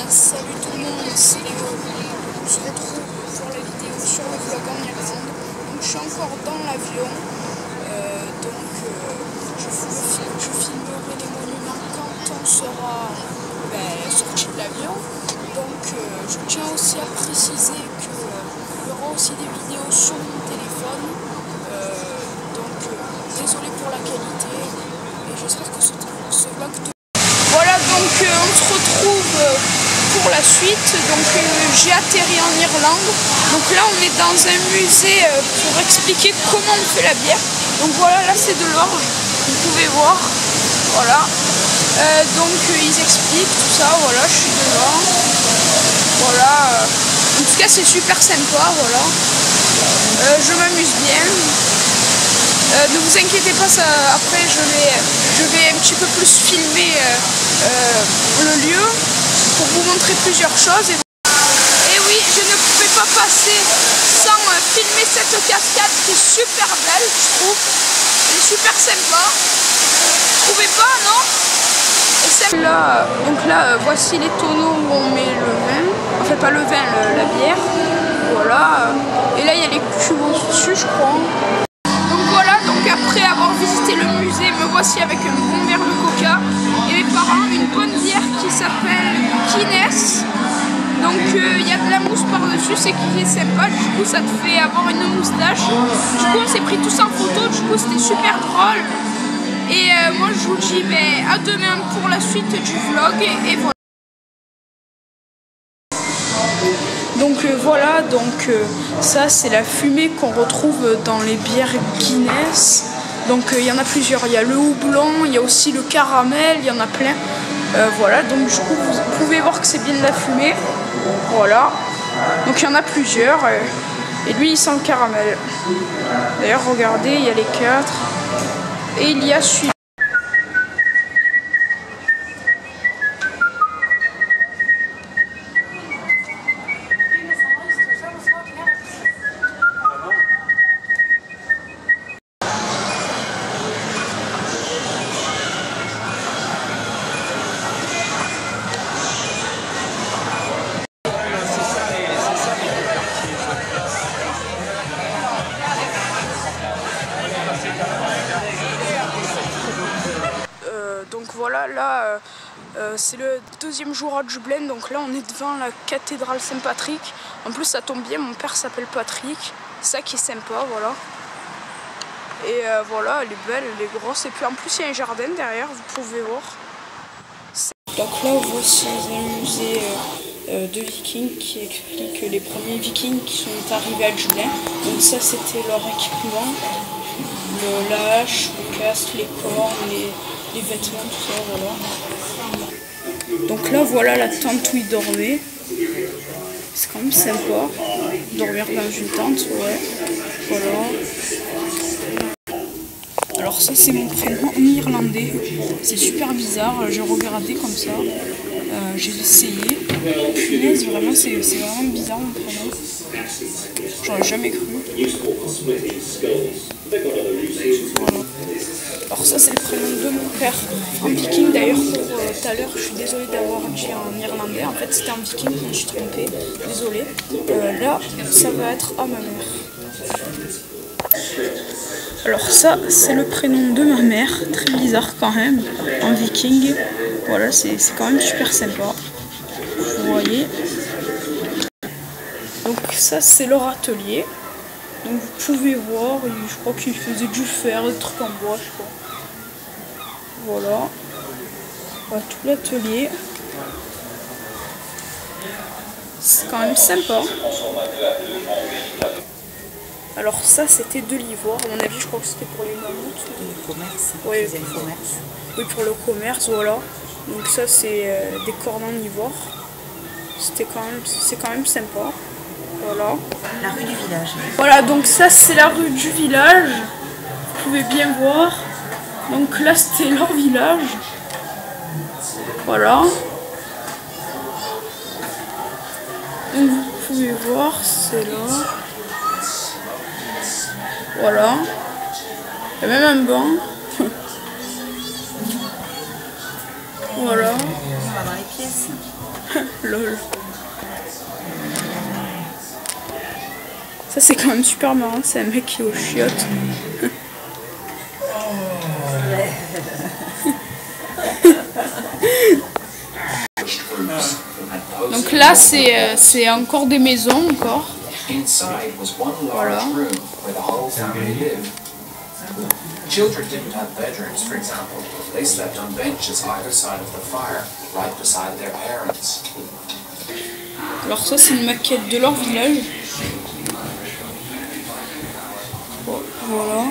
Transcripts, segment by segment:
Salut tout le monde, c'est Léo. On se retrouve pour la vidéo sur le vlog en Irlande. Donc je suis encore dans l'avion. Je filmerai les monuments quand on sera sorti de l'avion. Donc je tiens aussi à préciser qu'il y aura aussi des vidéos sur mon téléphone. Désolé pour la qualité et j'espère que ce vlog te... Voilà, donc on se retrouve pour la suite. Donc j'ai atterri en Irlande. Donc là on est dans un musée pour expliquer comment on fait la bière. Donc voilà, là c'est de l'orge, vous pouvez voir. Voilà. Donc ils expliquent tout ça. Voilà, je suis devant. Voilà. En tout cas c'est super sympa. Voilà. Je m'amuse bien. Ne vous inquiétez pas, après je vais un petit peu plus filmer le lieu pour vous montrer plusieurs choses. Et oui, je ne pouvais pas passer sans filmer cette cascade qui est super belle, je trouve. Elle est super sympa. Vous trouvez pas, non? Et là, donc là, voici les tonneaux où on met le vin. Enfin, pas le vin, la bière. Voilà. Et là, il y a les cubes au-dessus, je crois. Après avoir visité le musée, me voici avec un bon verre de coca et mes parents une bonne bière qui s'appelle Guinness. Donc il y a de la mousse par-dessus, c'est qui est sympa, du coup ça te fait avoir une moustache. Du coup on s'est pris tous en photo, du coup c'était super drôle. Et moi je vous dis à demain pour la suite du vlog et voilà. Donc voilà, ça c'est la fumée qu'on retrouve dans les bières Guinness. Donc il y en a plusieurs, il y a le houblon, il y a aussi le caramel, il y en a plein. Voilà, donc du coup vous pouvez voir que c'est bien de la fumée. Voilà, donc il y en a plusieurs. Et lui il sent le caramel. D'ailleurs regardez, il y a les 4. Et il y a celui-là. Donc voilà, là c'est le deuxième jour à Dublin, donc là on est devant la cathédrale Saint-Patrick. En plus ça tombe bien, mon père s'appelle Patrick, c'est ça qui est sympa, voilà. Et voilà, elle est belle, elle est grosse, et puis en plus il y a un jardin derrière, vous pouvez voir. Donc là voici un musée de vikings qui explique les premiers vikings qui sont arrivés à Dublin. Donc ça c'était leur équipement, la hache, le casque, les cornes, les vêtements, tout ça, voilà. Donc là, voilà la tente où ils dormaient. C'est quand même sympa, dormir dans une tente, ouais. Voilà. Alors ça, c'est mon prénom en irlandais. C'est super bizarre, j'ai regardé comme ça. J'ai essayé. Punaise, vraiment, c'est vraiment bizarre mon prénom. J'aurais jamais cru. Voilà. Alors ça c'est le prénom de mon père en viking. D'ailleurs pour tout à l'heure je suis désolée d'avoir dit en irlandais, en fait c'était en viking, je me suis trompée, désolée. Là ça va être à ma mère. Alors ça c'est le prénom de ma mère, très bizarre quand même, en viking. Voilà, c'est quand même super sympa, vous voyez. Donc ça c'est leur atelier. Donc vous pouvez voir, je crois qu'ils faisaient du fer, des trucs en bois, je crois. Voilà. Voilà tout l'atelier. C'est quand même sympa. Alors ça c'était de l'ivoire, à mon avis je crois que c'était pour les mammouths. Le commerce. Oui, le commerce. Oui, pour le commerce, voilà. Donc ça c'est des cornes en ivoire. C'est quand même sympa. Voilà. La rue du village. Voilà, donc ça c'est la rue du village. Vous pouvez bien voir. Donc là c'était leur village. Voilà. Donc vous pouvez voir, c'est là. Voilà. Il y a même un banc. Voilà. On va dans les pièces. Lol. Ça c'est quand même super marrant, c'est un mec qui est aux chiottes. Donc là c'est encore des maisons encore. Voilà. Children didn't have bedrooms, for example. They slept on benches either side of the fire, right beside their parents. Alors ça c'est une maquette de leur village. Voilà.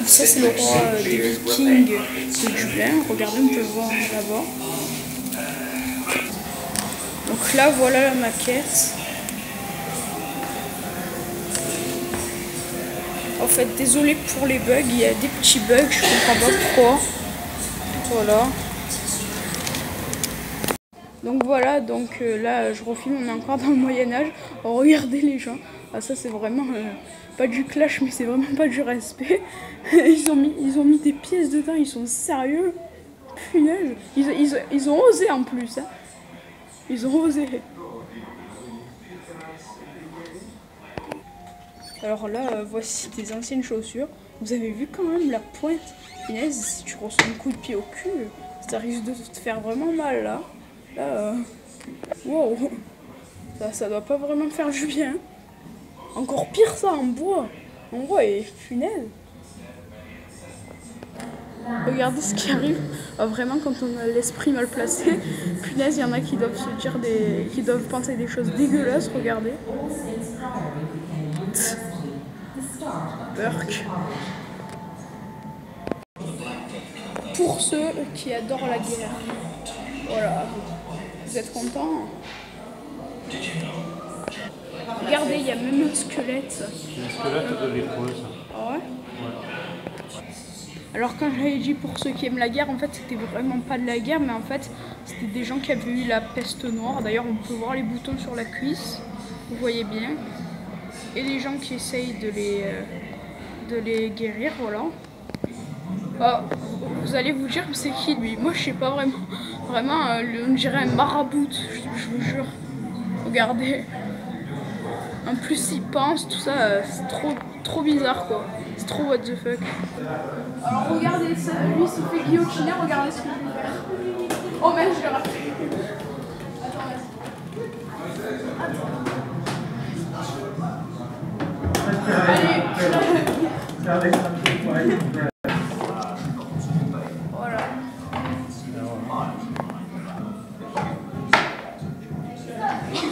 Ça c'est le roi des Vikings de Dublin. Regardez, on peut le voir là-bas. Donc là voilà la maquette. En fait, désolé pour les bugs, il y a des petits bugs, je comprends pas pourquoi. Voilà. Donc voilà, donc là je refilme, on est encore dans le Moyen-Âge. Oh, regardez les gens. Ah ça c'est vraiment pas du clash, mais c'est vraiment pas du respect. Ils ont mis des pièces dedans, ils sont sérieux. Punaise. Ils ont osé en plus. Hein. Ils ont osé. Alors là, voici des anciennes chaussures. Vous avez vu quand même la pointe. Punaise, si tu reçois un coup de pied au cul, ça risque de te faire vraiment mal là. Là, wow. Ça doit pas vraiment faire du bien. Encore pire ça en bois. En bois et punaise. Regardez ce qui arrive. Vraiment quand on a l'esprit mal placé. Punaise, il y en a qui doivent se dire qui doivent penser des choses dégueulasses. Regardez. Burk. Pour ceux qui adorent la guerre. Voilà. Vous êtes contents? Regardez, il y a même un squelette. Un squelette de lépreuse. Ah ouais? Alors quand j'avais dit pour ceux qui aiment la guerre, en fait c'était vraiment pas de la guerre, mais en fait c'était des gens qui avaient eu la peste noire. D'ailleurs on peut voir les boutons sur la cuisse, vous voyez bien. Et les gens qui essayent de les guérir, voilà. Oh, vous allez vous dire c'est qui lui? Moi je sais pas vraiment. Vraiment, on dirait un marabout, je vous jure. Regardez. En plus il pense, tout ça, c'est trop bizarre quoi. C'est trop what the fuck. Alors regardez ça, lui il s'est fait guillotiner, regardez ce que je vais faire. Oh merde, je l'ai raté. Allez. Voilà.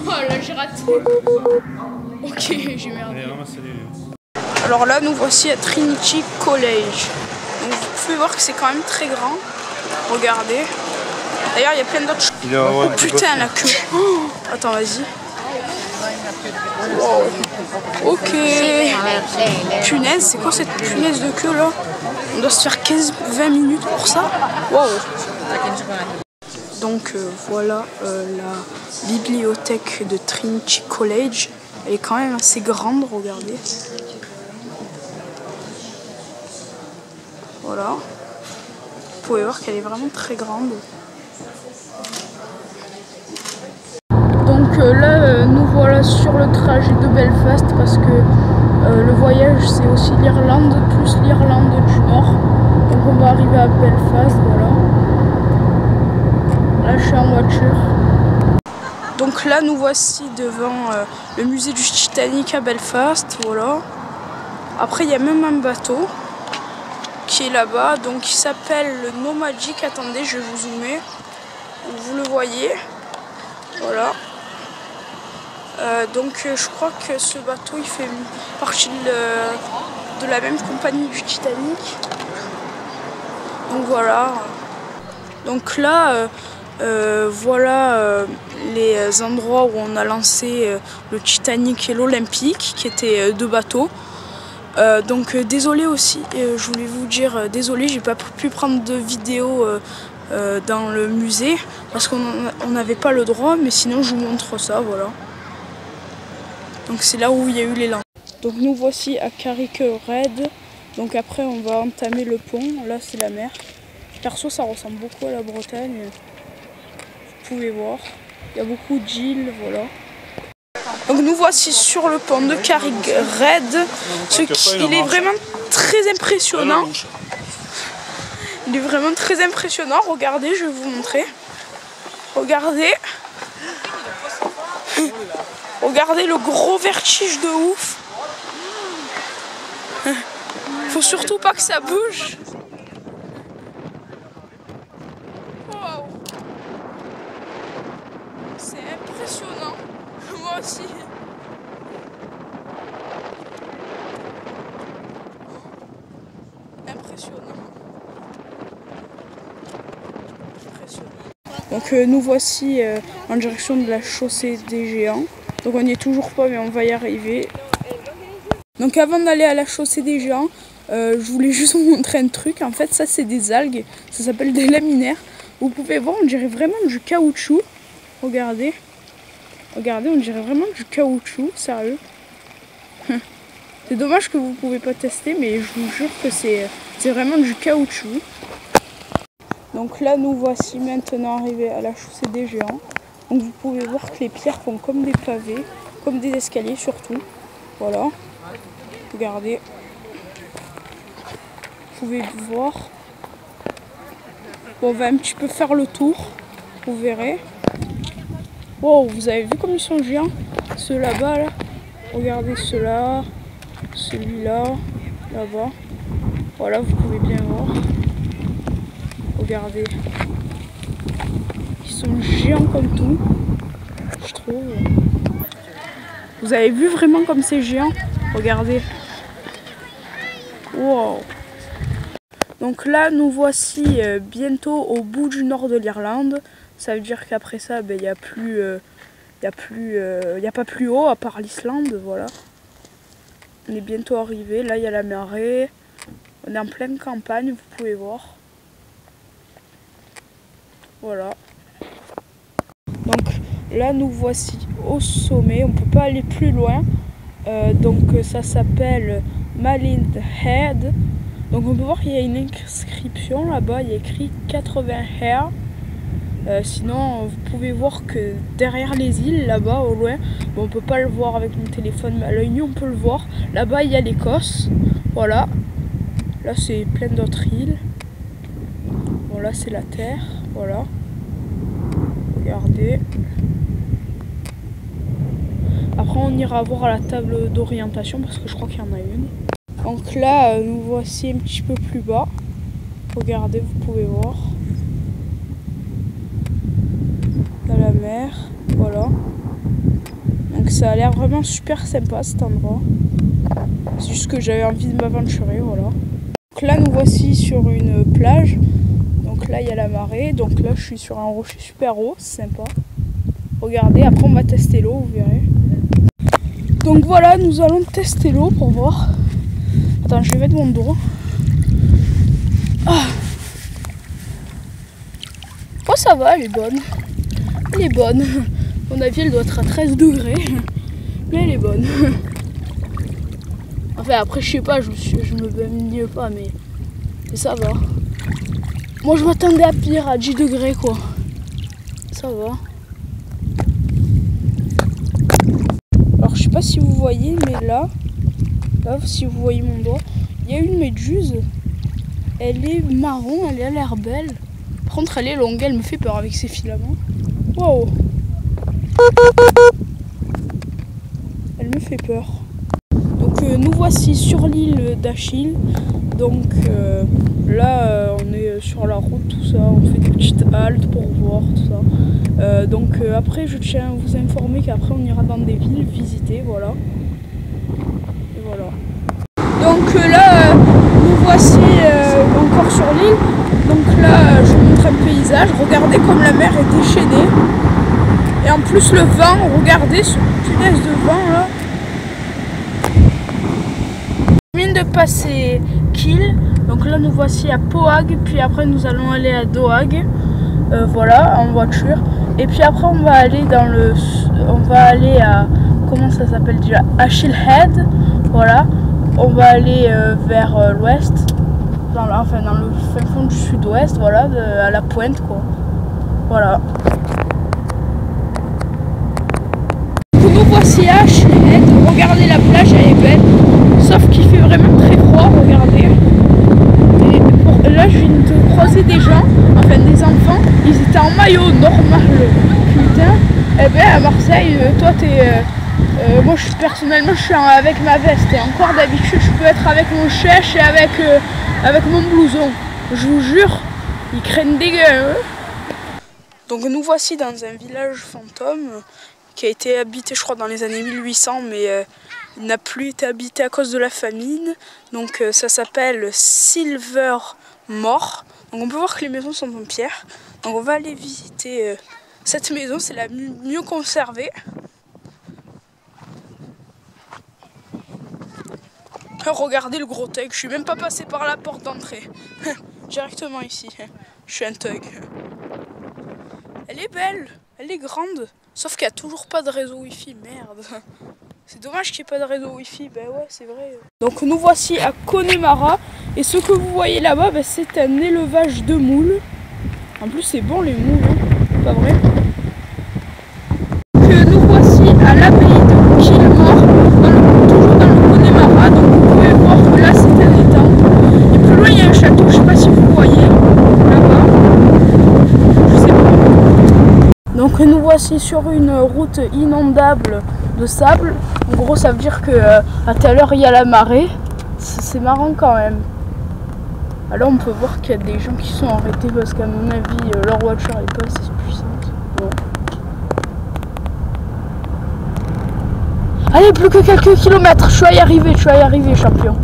Oh là j'ai raté. Ok, j'ai merdé. Alors là nous voici à Trinity College. Donc vous pouvez voir que c'est quand même très grand. Regardez. D'ailleurs il y a plein d'autres choses. Oh putain la queue. Oh, attends vas-y. Wow. Ok. Punaise, c'est quoi cette punaise de queue là? On doit se faire 15-20 minutes pour ça. Wow. Donc voilà la bibliothèque de Trinity College. Elle est quand même assez grande, regardez. Voilà. Vous pouvez voir qu'elle est vraiment très grande. Donc là, nous voilà sur le trajet de Belfast parce que le voyage c'est aussi l'Irlande plus l'Irlande du Nord. Donc on va arriver à Belfast, voilà. Là je suis en voiture. Donc là nous voici devant le musée du Titanic à Belfast, voilà. Après il y a même un bateau qui est là-bas, donc il s'appelle le Nomadic. Attendez, je vais vous zoomer. Vous le voyez, voilà. Donc je crois que ce bateau il fait partie de la même compagnie du Titanic. Donc voilà. Donc là voilà les endroits où on a lancé le Titanic et l'Olympique, qui étaient deux bateaux. Donc désolé aussi, je voulais vous dire désolé, j'ai pas pu prendre de vidéo dans le musée parce qu'on n'avait pas le droit, mais sinon je vous montre ça, voilà. Donc c'est là où il y a eu les lancers. Donc nous voici à Carrick Red. Donc après on va entamer le pont, là c'est la mer. Perso, ça ressemble beaucoup à la Bretagne. Vous pouvez voir. Il y a beaucoup d'îles, voilà. Donc nous voici sur le pont de Carrick-Red. Il est vraiment très impressionnant. Il est vraiment très impressionnant. Regardez, je vais vous montrer. Regardez. Regardez le gros vertige de ouf. Faut surtout pas que ça bouge. Wow. C'est impressionnant. Moi aussi. Impressionnant. Donc nous voici en direction de la chaussée des Géants. Donc on n'y est toujours pas, mais on va y arriver. Donc avant d'aller à la chaussée des Géants, je voulais juste vous montrer un truc. En fait, ça c'est des algues, ça s'appelle des laminaires. Vous pouvez voir, on dirait vraiment du caoutchouc. Regardez. Regardez, on dirait vraiment du caoutchouc, sérieux. C'est dommage que vous ne pouvez pas tester, mais je vous jure que c'est vraiment du caoutchouc. Donc là, nous voici maintenant arrivés à la chaussée des Géants. Donc vous pouvez voir que les pierres font comme des pavés, comme des escaliers surtout. Voilà. Regardez. Vous pouvez voir. Bon, on va un petit peu faire le tour. Vous verrez. Wow, vous avez vu comme ils sont géants? Ceux là-bas, là. Regardez ceux-là. Celui-là. Là-bas. Voilà, vous pouvez bien voir. Regardez. Ils sont géants comme tout, je trouve. Vous avez vu vraiment comme c'est géant? Regardez. Wow. Donc là, nous voici bientôt au bout du nord de l'Irlande. Ça veut dire qu'après ça, il n'y a plus, y a pas plus haut à part l'Islande, voilà. On est bientôt arrivé. Là, il y a la marée. On est en pleine campagne, vous pouvez voir. Voilà. Donc là, nous voici au sommet. On ne peut pas aller plus loin. Donc ça s'appelle Malin Head. Donc on peut voir qu'il y a une inscription là-bas. Il y a écrit 80 Hair. Sinon, vous pouvez voir que derrière les îles, là-bas, au loin, bon, on peut pas le voir avec mon téléphone, mais à l'œil nu, on peut le voir. Là-bas, il y a l'Écosse. Voilà. Là, c'est plein d'autres îles. Bon, là, c'est la terre. Voilà. Regardez. Après, on ira voir à la table d'orientation parce que je crois qu'il y en a une. Donc là, nous voici un petit peu plus bas. Regardez, vous pouvez voir. La mer, voilà. Donc ça a l'air vraiment super sympa cet endroit. C'est juste que j'avais envie de m'aventurer, voilà. Donc là nous voici sur une plage. Donc là il y a la marée. Donc là je suis sur un rocher super haut, c'est sympa. Regardez, après on va tester l'eau, vous verrez. Donc voilà, nous allons tester l'eau pour voir. Attends, je vais mettre mon dos. Ah. Oh ça va, elle est bonne. Elle est bonne. À mon avis, elle doit être à 13 degrés. Mais elle est bonne. Enfin, après, je sais pas, je me baigne pas, mais ça va. Moi, je m'attendais à pire, à 10 degrés, quoi. Ça va. Alors, je sais pas si vous voyez, mais là, si vous voyez mon doigt, il y a une méduse. Elle est marron, elle a l'air belle. Par contre, elle est longue, elle me fait peur avec ses filaments. Wow. Elle me fait peur. Donc nous voici sur l'île d'Achille. Donc là on est sur la route, tout ça. On fait des petites haltes pour voir tout ça. Donc après je tiens à vous informer qu'après on ira dans des villes visiter, voilà. Et voilà. Donc là nous voici encore sur l'île. Donc là je vous montre un paysage. Regardez comme la mer est déchaînée. Et en plus le vent, regardez ce punaise de vent là. Je viens de passer Kiel, donc là nous voici à Pohag, puis après nous allons aller à Dohag, voilà, en voiture. Et puis après on va aller à, comment ça s'appelle déjà, Achille Head, voilà. On va aller vers l'ouest, dans le fin fond du sud-ouest, voilà, à la pointe quoi. Voilà. Nous voici à Chenette, regardez la plage, elle est belle, sauf qu'il fait vraiment très froid, regardez. Et là je viens de croiser des gens, enfin des enfants, ils étaient en maillot normal, putain. Eh ben à Marseille, toi t'es... moi personnellement je suis avec ma veste et encore d'habitude je peux être avec mon chèche et avec mon blouson. Je vous jure, ils craignent des gueux. Donc nous voici dans un village fantôme qui a été habité je crois dans les années 1800 mais il n'a plus été habité à cause de la famine. Donc ça s'appelle Silvermore. Donc on peut voir que les maisons sont en pierre. Donc on va aller visiter cette maison, c'est la mieux conservée. Regardez le gros thug, je suis même pas passé par la porte d'entrée. Directement ici, je suis un thug. Elle est belle, elle est grande, sauf qu'il n'y a toujours pas de réseau wifi, merde. C'est dommage qu'il n'y ait pas de réseau wifi, ben ouais c'est vrai. Donc nous voici à Connemara, et ce que vous voyez là-bas, ben, c'est un élevage de moules. En plus c'est bon les moules, hein, pas vrai. Donc nous voici à l'abbaye de Kilmore, toujours dans le Connemara, donc vous pouvez voir que là c'est un étang. Et plus loin il y a un château, je sais pas si vous voyez, là-bas. Je sais pas. Donc nous voici sur une route inondable de sable. En gros ça veut dire que à telle heure il y a la marée. C'est marrant quand même. Alors on peut voir qu'il y a des gens qui sont arrêtés parce qu'à mon avis leur voiture n'est pas assez puissante. Bon. Allez, plus que quelques kilomètres, je vais y arriver champion.